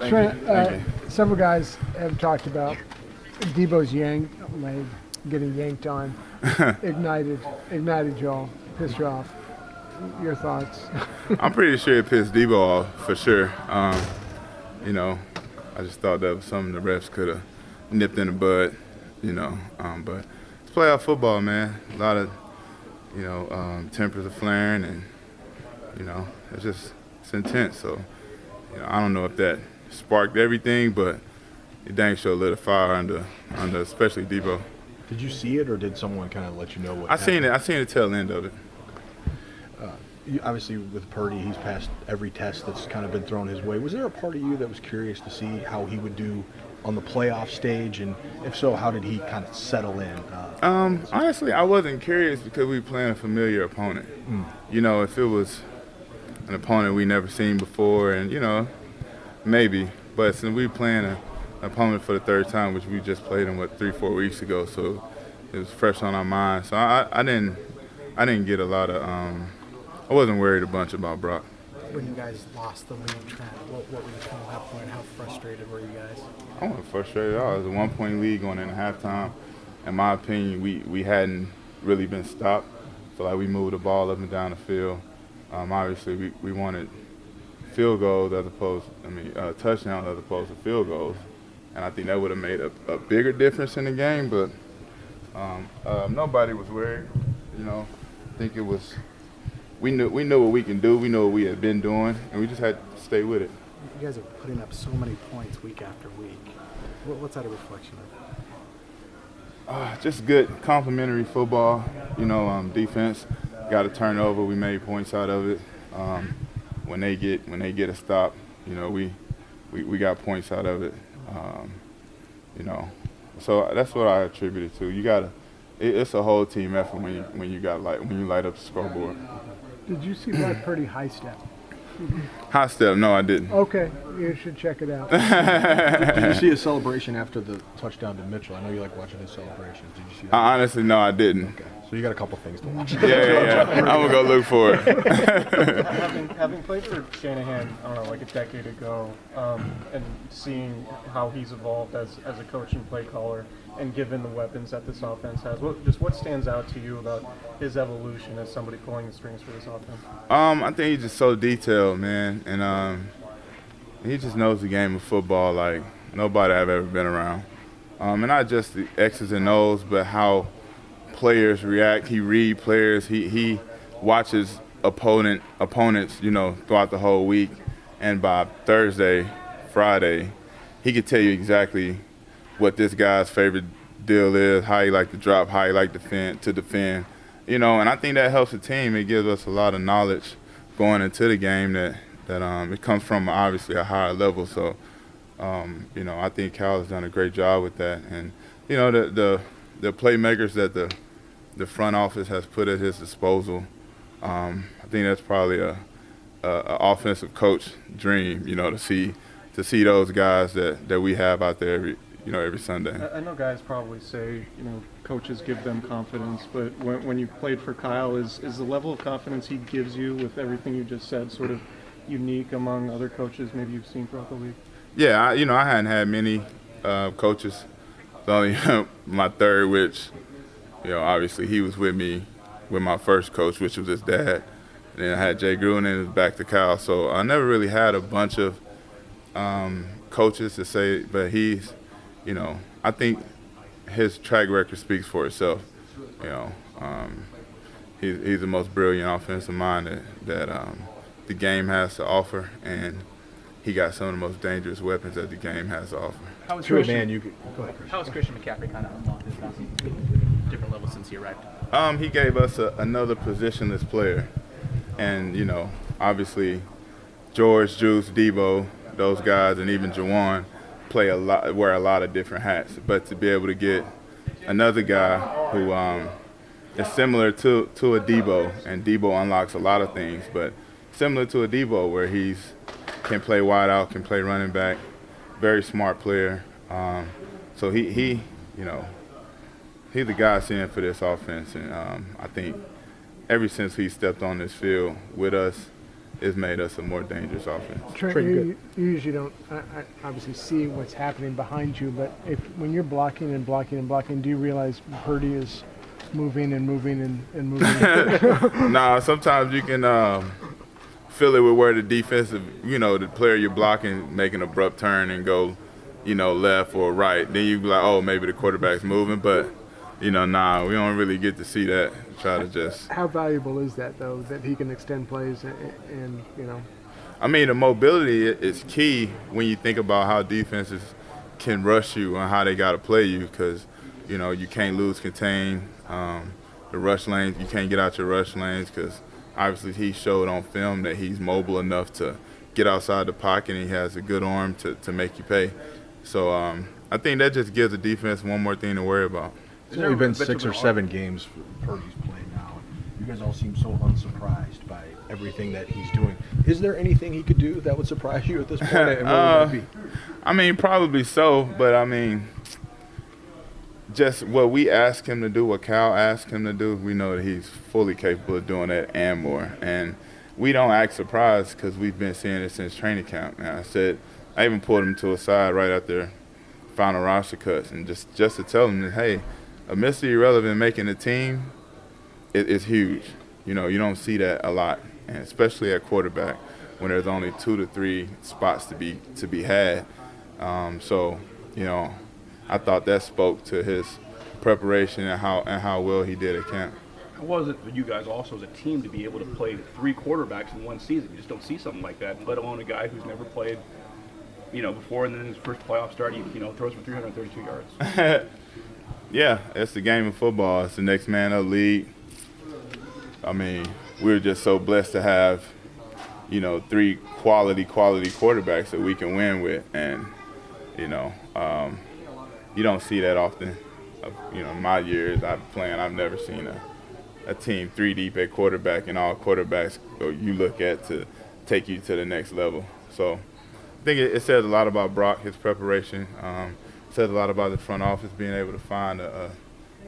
Trent, several guys have talked about Debo's leg getting yanked on, ignited y'all, pissed you off. Your thoughts? I'm pretty sure it pissed Debo off for sure. You know, I just thought that was something the refs could have nipped in the bud. You know, but it's playoff football, man. A lot of tempers are flaring, and it's intense. So I don't know if that sparked everything, but it dang sure lit a fire under especially Debo. Did you see it, or did someone kind of let you know what happened? I seen the tail end of it. Obviously, with Purdy, he's passed every test that's kind of been thrown his way. Was there a part of you that was curious to see how he would do on the playoff stage, and if so, how did he kind of settle in? Honestly, I wasn't curious because we were playing a familiar opponent. If it was an opponent we never seen before, and maybe, but since we were playing an opponent for the third time, which we just played him 3-4 weeks ago, so it was fresh on our minds. So I didn't get a lot of I wasn't worried a bunch about Brock. When you guys lost the lead, Trent, what were you feeling at that point? How frustrated were you guys? I wasn't frustrated at all. It was a 1-point lead going into halftime. In my opinion, we hadn't really been stopped. I feel like we moved the ball up and down the field. Obviously, we wanted field goals touchdowns as opposed to field goals. And I think that would have made a bigger difference in the game, but nobody was worried. I think it was we knew what we can do. We know what we had been doing, and we just had to stay with it. You guys are putting up so many points week after week. What's that a reflection of? Just good complementary football. Defense got a turnover. We made points out of it. When they get a stop, we got points out of it. So that's what I attribute it to. It's a whole team effort when you light up the scoreboard. Did you see Brock Purdy high step? High step? No, I didn't. Okay, you should check it out. Did you see his celebration after the touchdown to Mitchell? I know you like watching his celebrations. Did you see that? Honestly, no, I didn't. Okay, so you got a couple things to watch. Yeah. I'm gonna go look for it. having played for Shanahan, I don't know, like a decade ago, and seeing how he's evolved as a coach and play caller, and given the weapons that this offense has, what stands out to you about his evolution as somebody pulling the strings for this offense? I think he's just so detailed, man, and he just knows the game of football like nobody I've ever been around. And not just the X's and O's, but how players react. He reads players. He watches opponents, throughout the whole week, and by Thursday, Friday, he could tell you exactly what this guy's favorite deal is, how he like to drop, how he like to defend, and I think that helps the team. It gives us a lot of knowledge going into the game that it comes from obviously a higher level. So, I think Cal has done a great job with that, and the playmakers that the front office has put at his disposal. I think that's probably a offensive coach dream, to see those guys that we have out there every Sunday. I know guys probably say, coaches give them confidence, but when you played for Kyle, is the level of confidence he gives you with everything you just said sort of unique among other coaches maybe you've seen throughout the league? Yeah, I hadn't had many coaches. It's only my third, which, obviously he was with me with my first coach, which was his dad. And then I had Jay Gruden, and it was back to Kyle. So I never really had a bunch of coaches to say, but he's, I think his track record speaks for itself. He's the most brilliant offensive mind that the game has to offer, and he got some of the most dangerous weapons that the game has to offer. How is Christian McCaffrey kind of unlocked his value to a different level since he arrived? He gave us another positionless player, and obviously George, Juice, Debo, those guys, and even Jawan wear a lot of different hats. But to be able to get another guy who is similar to a Debo, and Debo unlocks a lot of things, but similar to a Debo where he's can play wide out, can play running back, very smart player. So he's the guy seeing for this offense, and I think ever since he stepped on this field with us, it's made us a more dangerous offense. Trent, Trent, you usually don't obviously see what's happening behind you, but when you're blocking and blocking and blocking, do you realize Purdy is moving and moving and moving? Nah, sometimes you can feel it with where the defensive, the player you're blocking make an abrupt turn and go, left or right. Then you be like, oh, maybe the quarterback's moving, but nah, we don't really get to see that. Try to just. How valuable is that, though, that he can extend plays and I mean, the mobility is key when you think about how defenses can rush you and how they got to play you, because you can't lose contain. The rush lanes, you can't get out your rush lanes, because obviously he showed on film that he's mobile enough to get outside the pocket, and he has a good arm to make you pay. So I think that just gives the defense one more thing to worry about. It's only been 6 or 7 games Purdy's played now. You guys all seem so unsurprised by everything that he's doing. Is there anything he could do that would surprise you at this point? And what would that be? I mean, probably so, but I mean, just what we ask him to do, what Cal asked him to do, we know that he's fully capable of doing that and more. And we don't act surprised because we've been seeing it since training camp. And I even pulled him to a side right after final roster cuts, and just to tell him that, hey, a Mr. Irrelevant making a team is huge. You don't see that a lot, and especially at quarterback when there's only 2 to 3 spots to be had. So I thought that spoke to his preparation and how well he did at camp. How was it for you guys also as a team to be able to play 3 quarterbacks in one season? You just don't see something like that, let alone a guy who's never played, before, and then his first playoff start, he throws for 332 yards. Yeah, it's the game of football. It's the next man up league. I mean, we're just so blessed to have, 3 quality quarterbacks that we can win with, and you don't see that often. In my years I've playing, I've never seen a team 3 deep at quarterback and all quarterbacks you look at to take you to the next level. So I think it says a lot about Brock, his preparation. Says a lot about the front office being able to find a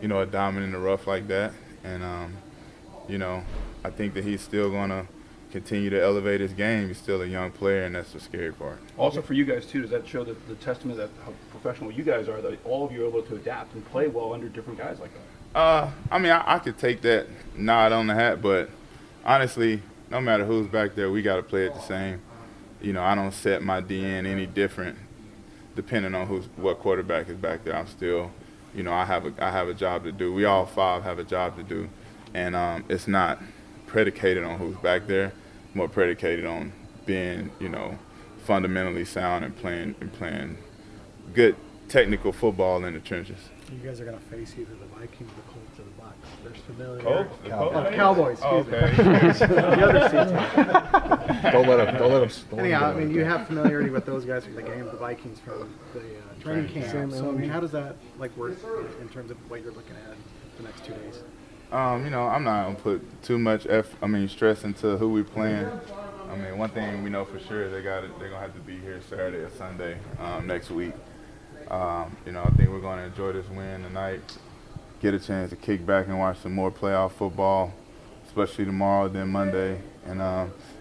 diamond in the rough like that, and I think that he's still going to continue to elevate his game. He's still a young player, and that's the scary part. Also for you guys too, does that show the testament that how professional you guys are, that all of you are able to adapt and play well under different guys like that? I mean, I could take that nod on the hat, but honestly, no matter who's back there, we got to play it the same. I don't set my DN any different depending on what quarterback is back there. I'm still, I have a job to do. We all 5 have a job to do, and it's not predicated on who's back there. It's more predicated on being, fundamentally sound and playing good technical football in the trenches. You guys are going to face either the Vikings, the Colts, or the Bucks. There's familiar. Cowboys. Okay. The other season. Don't let him. Anyhow, I mean, you have familiarity with those guys from the game, the Vikings from the training camp. So, I mean, how does that work in terms of what you're looking at the next 2 days? I'm not gonna put too much stress into who we playing. I mean, one thing we know for sure is they're gonna have to be here Saturday or Sunday next week. I think we're gonna enjoy this win tonight, get a chance to kick back and watch some more playoff football, especially tomorrow, then Monday. And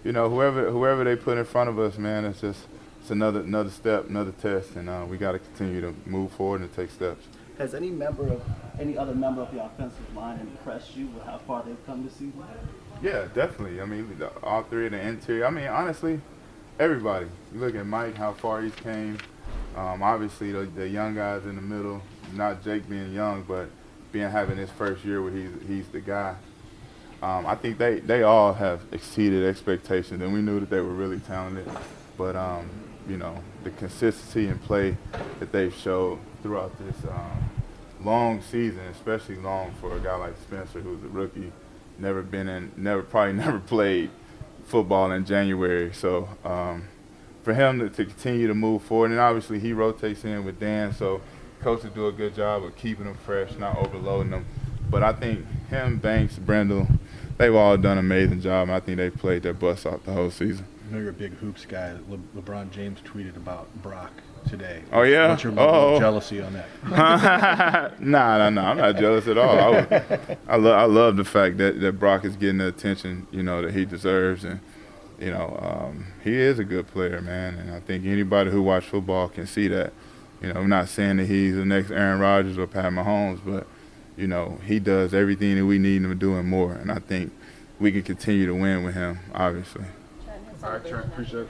whoever they put in front of us, man, it's another step, another test, and we got to continue to move forward and take steps. Has any other member of the offensive line impressed you with how far they've come this season? Yeah, definitely. I mean, all 3 of the interior. I mean, honestly, everybody. You look at Mike, how far he's came. Obviously, the young guys in the middle, not Jake being young, but having his first year where he's the guy. I think they all have exceeded expectations, and we knew that they were really talented. But, the consistency and play that they've showed throughout this long season, especially long for a guy like Spencer, who's a rookie, probably never played football in January. So for him to continue to move forward, and obviously he rotates in with Dan, so coaches do a good job of keeping them fresh, not overloading them. But I think him, Banks, Brendel, they've all done an amazing job, and I think they've played their butts off the whole season. I know you're a big hoops guy. LeBron James tweeted about Brock today. Oh, yeah? What's your level of jealousy on that? Nah, I'm not jealous at all. I love the fact that Brock is getting the attention, that he deserves. And, he is a good player, man, and I think anybody who watch football can see that. I'm not saying that he's the next Aaron Rodgers or Pat Mahomes, but, he does everything that we need him to do and more, and I think we can continue to win with him, obviously. All right, Trent, appreciate it.